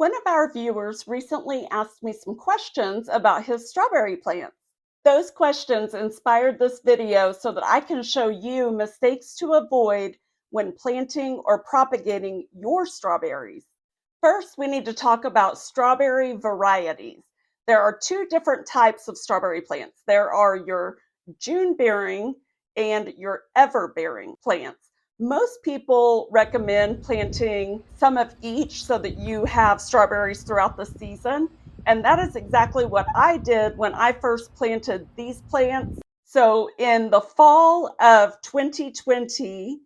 One of our viewers recently asked me some questions about his strawberry plants. Those questions inspired this video so that I can show you mistakes to avoid when planting or propagating your strawberries. First, we need to talk about strawberry varieties. There are two different types of strawberry plants. There are your June-bearing and your ever-bearing plants. Most people recommend planting some of each so that you have strawberries throughout the season. And that is exactly what I did when I first planted these plants. So in the fall of 2020,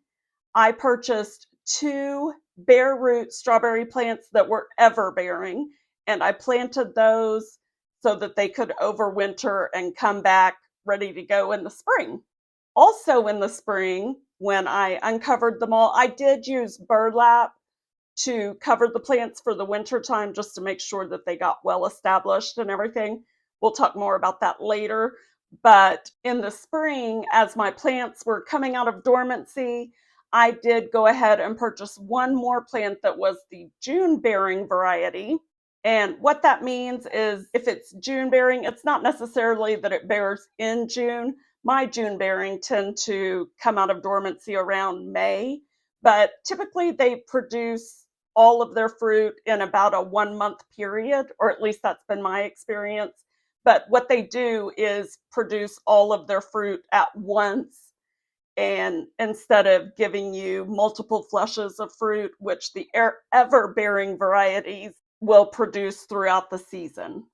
I purchased two bare root strawberry plants that were ever bearing, and I planted those so that they could overwinter and come back ready to go in the spring. Also in the spring, when I uncovered them all, I did use burlap to cover the plants for the winter time just to make sure that they got well established and everything. We'll talk more about that later. But in the spring, as my plants were coming out of dormancy, I did go ahead and purchase one more plant that was the June bearing variety. And what that means is if it's June bearing, it's not necessarily that it bears in June. My June bearing tend to come out of dormancy around May, but typically they produce all of their fruit in about a 1 month period, or at least that's been my experience. But what they do is produce all of their fruit at once, and instead of giving you multiple flushes of fruit, which the ever-bearing varieties will produce throughout the season.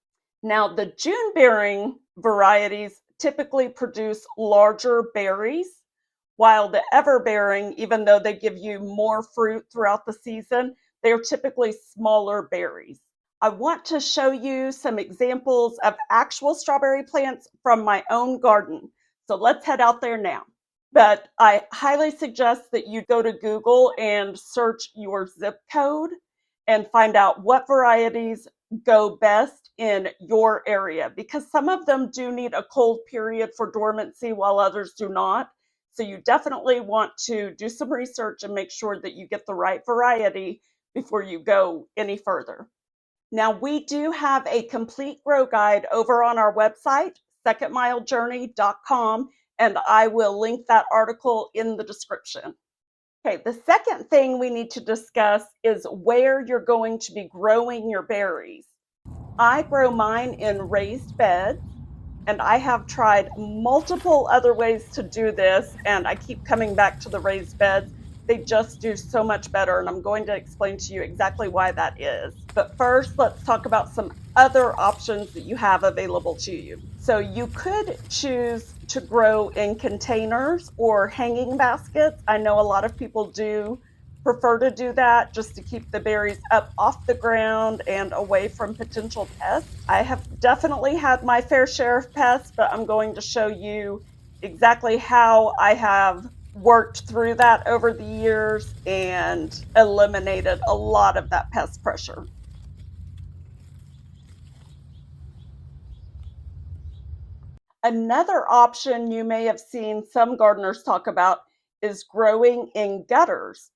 Now, the June-bearing varieties typically produce larger berries, while the ever-bearing, even though they give you more fruit throughout the season, they're typically smaller berries. I want to show you some examples of actual strawberry plants from my own garden. So let's head out there now. But I highly suggest that you go to Google and search your zip code and find out what varieties go best in your area, because some of them do need a cold period for dormancy while others do not. So you definitely want to do some research and make sure that you get the right variety before you go any further. Now, we do have a complete grow guide over on our website, secondmilejourney.com, and I will link that article in the description. Okay, the second thing we need to discuss is where you're going to be growing your berries. I grow mine in raised beds, and I have tried multiple other ways to do this, and I keep coming back to the raised beds. They just do so much better, and I'm going to explain to you exactly why that is. But first, let's talk about some other options that you have available to you. So you could choose to grow in containers or hanging baskets. I know a lot of people do prefer to do that just to keep the berries up off the ground and away from potential pests. I have definitely had my fair share of pests, but I'm going to show you exactly how I have worked through that over the years and eliminated a lot of that pest pressure. Another option you may have seen some gardeners talk about is growing in gutters.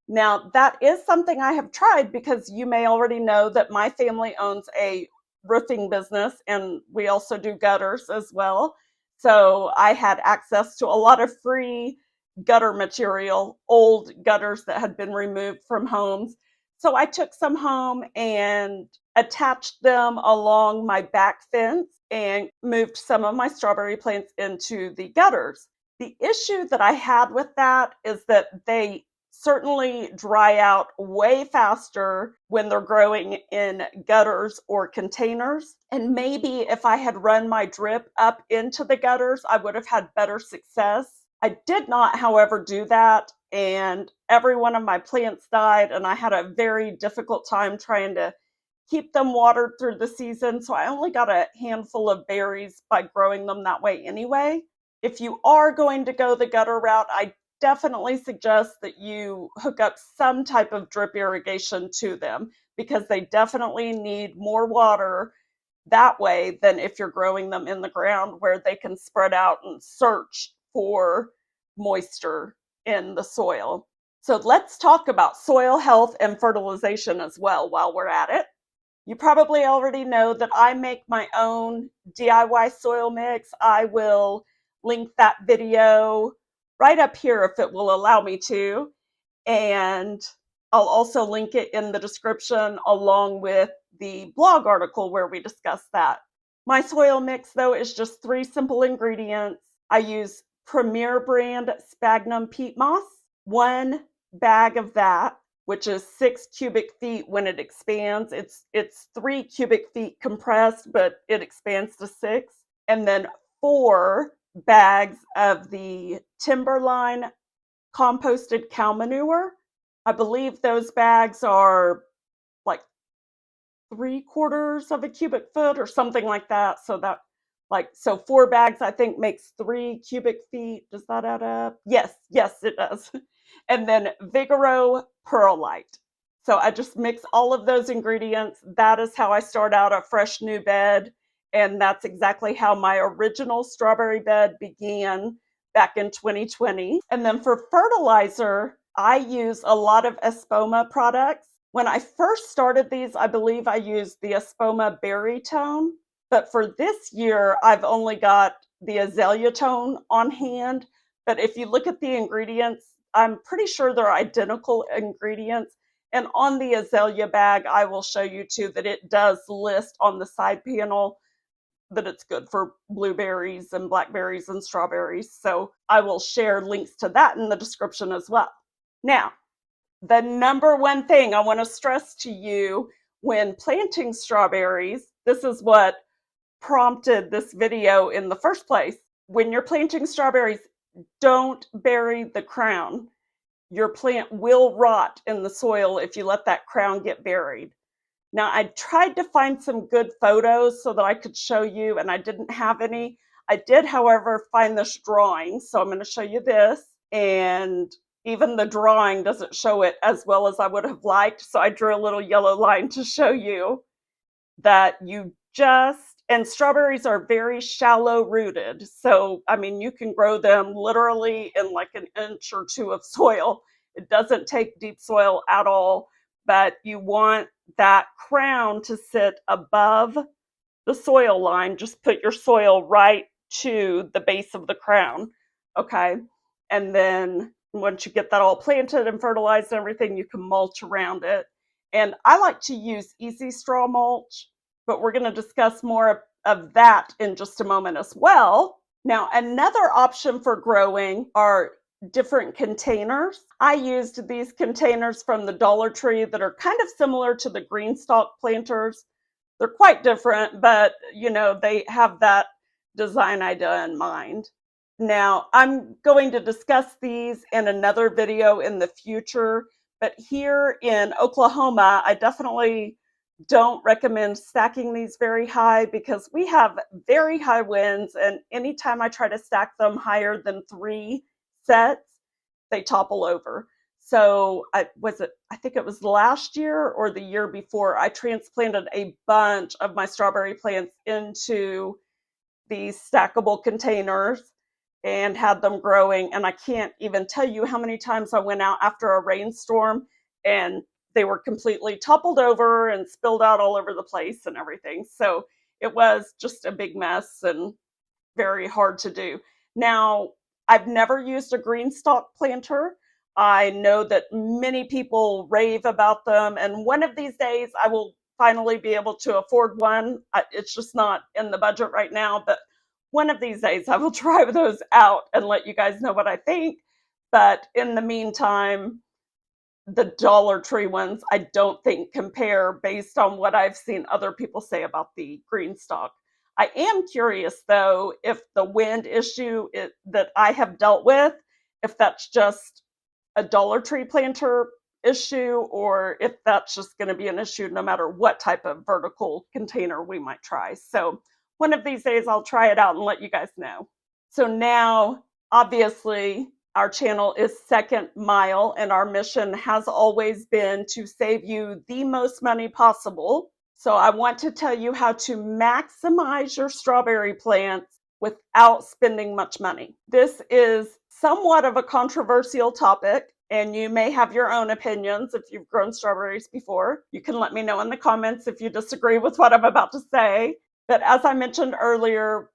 Now, that is something I have tried because you may already know that my family owns a roofing business and we also do gutters as well. So I had access to a lot of free gutter material, old gutters that had been removed from homes. So I took some home and attached them along my back fence and moved some of my strawberry plants into the gutters. The issue that I had with that is that they certainly dry out way faster when they're growing in gutters or containers. And maybe if I had run my drip up into the gutters, I would have had better success. I did not, however, do that, and every one of my plants died, and I had a very difficult time trying to keep them watered through the season, so I only got a handful of berries by growing them that way anyway. If you are going to go the gutter route, I definitely suggest that you hook up some type of drip irrigation to them because they definitely need more water that way than if you're growing them in the ground where they can spread out and search for moisture in the soil. So let's talk about soil health and fertilization as well while we're at it. You probably already know that I make my own DIY soil mix. I will link that video right up here if it will allow me to. And I'll also link it in the description along with the blog article where we discuss that. My soil mix, though, is just 3 simple ingredients. I use Premier brand sphagnum peat moss, 1 bag of that, which is 6 cubic feet when it expands. It's 3 cubic feet compressed, but it expands to 6. And then 4 bags of the Timberline composted cow manure. I believe those bags are like 3/4 of a cubic foot or something like that. So that, like, so 4 bags I think makes 3 cubic feet. Does that add up? Yes, yes, it does. And then Vigoro perlite. So I just mix all of those ingredients. That is how I start out a fresh new bed. And that's exactly how my original strawberry bed began back in 2020. And then for fertilizer, I use a lot of Espoma products. When I first started these, I believe I used the Espoma Berry Tone, but for this year, I've only got the Azalea Tone on hand. But if you look at the ingredients, I'm pretty sure they're identical ingredients. And on the Azalea bag, I will show you too that it does list on the side panel that it's good for blueberries and blackberries and strawberries. So I will share links to that in the description as well. Now, the number one thing I want to stress to you when planting strawberries, this is what prompted this video in the first place. When you're planting strawberries, don't bury the crown. Your plant will rot in the soil if you let that crown get buried. Now, I tried to find some good photos so that I could show you, and I didn't have any. I did, however, find this drawing, so I'm going to show you this. And even the drawing doesn't show it as well as I would have liked, so I drew a little yellow line to show you that you just, and strawberries are very shallow rooted. So, I mean, you can grow them literally in like an inch or 2 of soil. It doesn't take deep soil at all, but you want that crown to sit above the soil line. Just put your soil right to the base of the crown, okay? And then once you get that all planted and fertilized and everything, you can mulch around it. And I like to use easy straw mulch, but we're going to discuss more of that in just a moment as well. Now, another option for growing are different containers. I used these containers from the Dollar Tree that are kind of similar to the green stalk planters. They're quite different, but you know, they have that design idea in mind. Now, I'm going to discuss these in another video in the future, but here in Oklahoma, I definitely don't recommend stacking these very high because we have very high winds, and anytime I try to stack them higher than 3 sets, they topple over. So I think it was last year or the year before, I transplanted a bunch of my strawberry plants into these stackable containers and had them growing. And I can't even tell you how many times I went out after a rainstorm and they were completely toppled over and spilled out all over the place and everything. So it was just a big mess and very hard to do. Now, I've never used a green stalk planter. I know that many people rave about them, and one of these days I will finally be able to afford one. It's just not in the budget right now, but one of these days I will try those out and let you guys know what I think. But in the meantime, the Dollar Tree ones I don't think compare based on what I've seen other people say about the green stalk. I am curious though if the wind issue that I have dealt with, if that's just a Dollar Tree planter issue or if that's just going to be an issue no matter what type of vertical container we might try. So one of these days I'll try it out and let you guys know. So now, obviously, our channel is Second Mile, and our mission has always been to save you the most money possible. So I want to tell you how to maximize your strawberry plants without spending much money. This is somewhat of a controversial topic, And you may have your own opinions if you've grown strawberries before. You can let me know in the comments if you disagree with what I'm about to say. But as I mentioned earlier,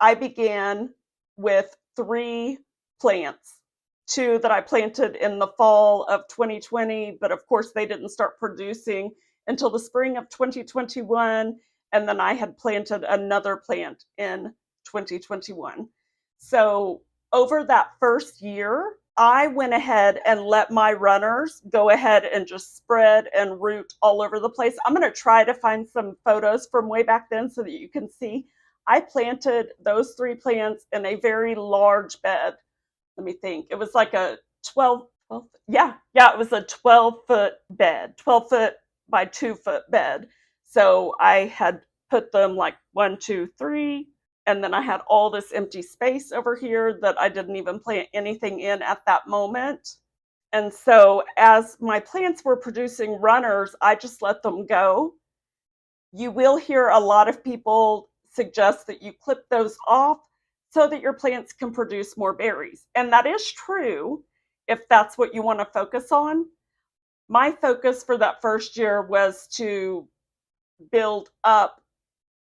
I began with 3 plants. 2 that I planted in the fall of 2020, but of course they didn't start producing until the spring of 2021. And then I had planted another plant in 2021. So over that first year, I went ahead and let my runners go ahead and just spread and root all over the place. I'm going to try to find some photos from way back then so that you can see. I planted those 3 plants in a very large bed. Let me think. It was like a 12 yeah, it was a 12-foot bed, 12-foot by 2-foot bed. So I had put them like 1, 2, 3, and then I had all this empty space over here that I didn't even plant anything in at that moment. And so as my plants were producing runners, I just let them go. You will hear a lot of people suggest that you clip those off so that your plants can produce more berries. And that is true if that's what you want to focus on. My focus for that first year was to build up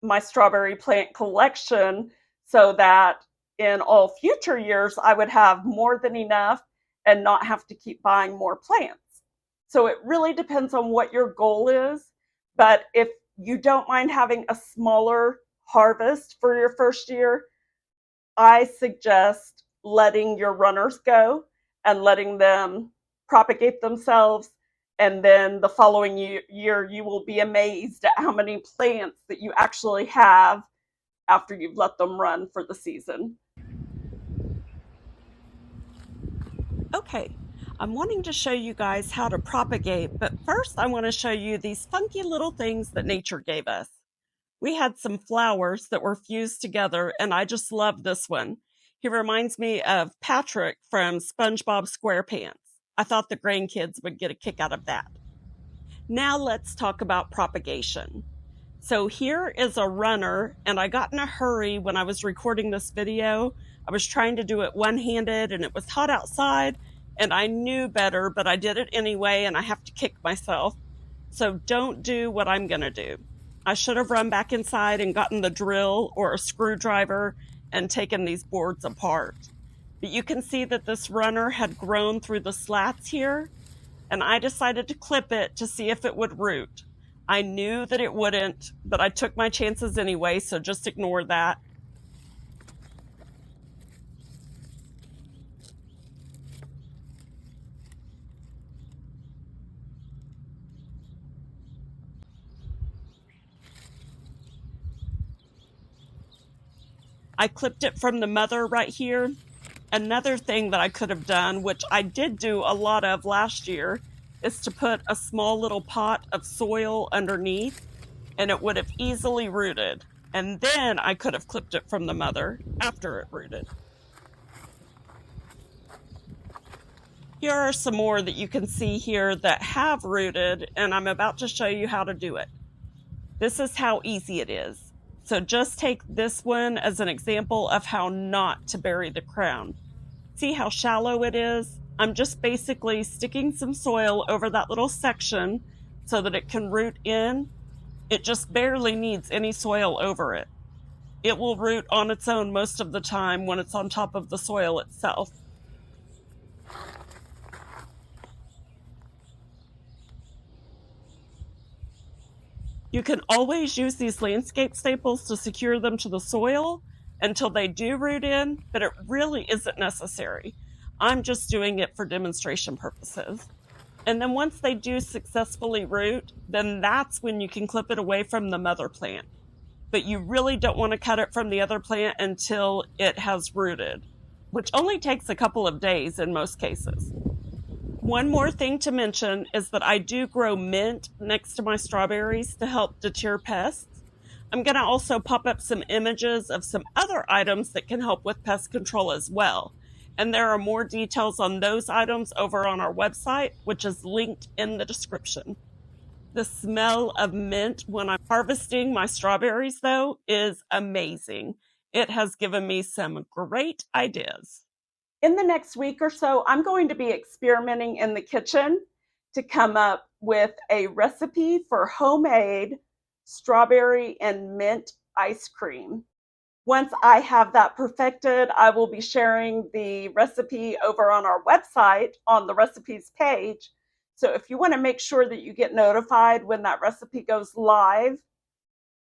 my strawberry plant collection so that in all future years I would have more than enough and not have to keep buying more plants. So it really depends on what your goal is. But if you don't mind having a smaller harvest for your first year, I suggest letting your runners go and letting them propagate themselves. And then the following year, you will be amazed at how many plants that you actually have after you've let them run for the season. Okay, I'm wanting to show you guys how to propagate, but first I want to show you these funky little things that nature gave us. We had some flowers that were fused together, and I just love this one. He reminds me of Patrick from SpongeBob SquarePants. I thought the grandkids would get a kick out of that. Now let's talk about propagation. So here is a runner, and I got in a hurry when I was recording this video. I was trying to do it one-handed, and it was hot outside, and I knew better, but I did it anyway, and I have to kick myself. So don't do what I'm going to do. I should have run back inside and gotten the drill or a screwdriver and taken these boards apart. But you can see that this runner had grown through the slats here, and I decided to clip it to see if it would root. I knew that it wouldn't, but I took my chances anyway, so just ignore that. I clipped it from the mother right here. Another thing that I could have done, which I did do a lot of last year, is to put a small little pot of soil underneath, and it would have easily rooted. And then I could have clipped it from the mother after it rooted. Here are some more that you can see here that have rooted, and I'm about to show you how to do it. This is how easy it is. So just take this one as an example of how not to bury the crown. See how shallow it is? I'm just basically sticking some soil over that little section so that it can root in. It just barely needs any soil over it. It will root on its own most of the time when it's on top of the soil itself. You can always use these landscape staples to secure them to the soil until they do root in, but it really isn't necessary. I'm just doing it for demonstration purposes. And then once they do successfully root, then that's when you can clip it away from the mother plant. But you really don't want to cut it from the other plant until it has rooted, which only takes a couple of days in most cases. One more thing to mention is that I do grow mint next to my strawberries to help deter pests. I'm going to also pop up some images of some other items that can help with pest control as well. And there are more details on those items over on our website, which is linked in the description. The smell of mint when I'm harvesting my strawberries, though, is amazing. It has given me some great ideas. In the next week or so, I'm going to be experimenting in the kitchen to come up with a recipe for homemade strawberry and mint ice cream. Once I have that perfected, I will be sharing the recipe over on our website on the recipes page. So if you want to make sure that you get notified when that recipe goes live,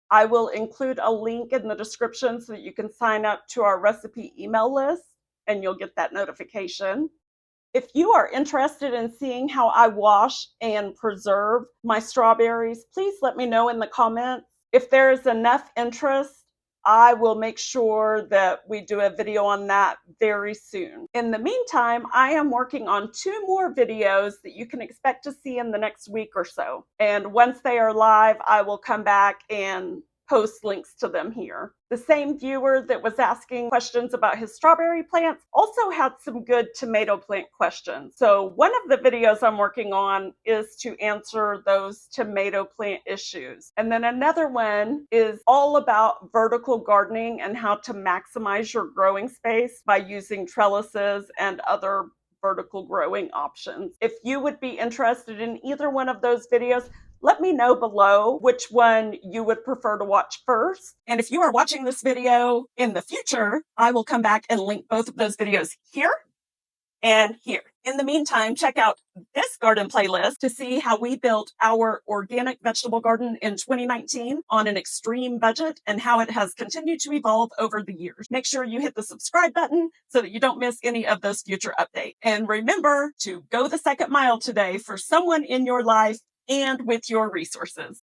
I will include a link in the description so that you can sign up to our recipe email list and you'll get that notification. If you are interested in seeing how I wash and preserve my strawberries, please let me know in the comments. If there is enough interest, I will make sure that we do a video on that very soon. In the meantime, I am working on 2 more videos that you can expect to see in the next week or so. And once they are live, I will come back and post links to them here. The same viewer that was asking questions about his strawberry plants also had some good tomato plant questions. So one of the videos I'm working on is to answer those tomato plant issues. And then another one is all about vertical gardening and how to maximize your growing space by using trellises and other vertical growing options. If you would be interested in either one of those videos, let me know below which one you would prefer to watch first. And if you are watching this video in the future, I will come back and link both of those videos here and here. In the meantime, check out this garden playlist to see how we built our organic vegetable garden in 2019 on an extreme budget and how it has continued to evolve over the years. Make sure you hit the subscribe button so that you don't miss any of those future updates. And remember to go the second mile today for someone in your life and with your resources.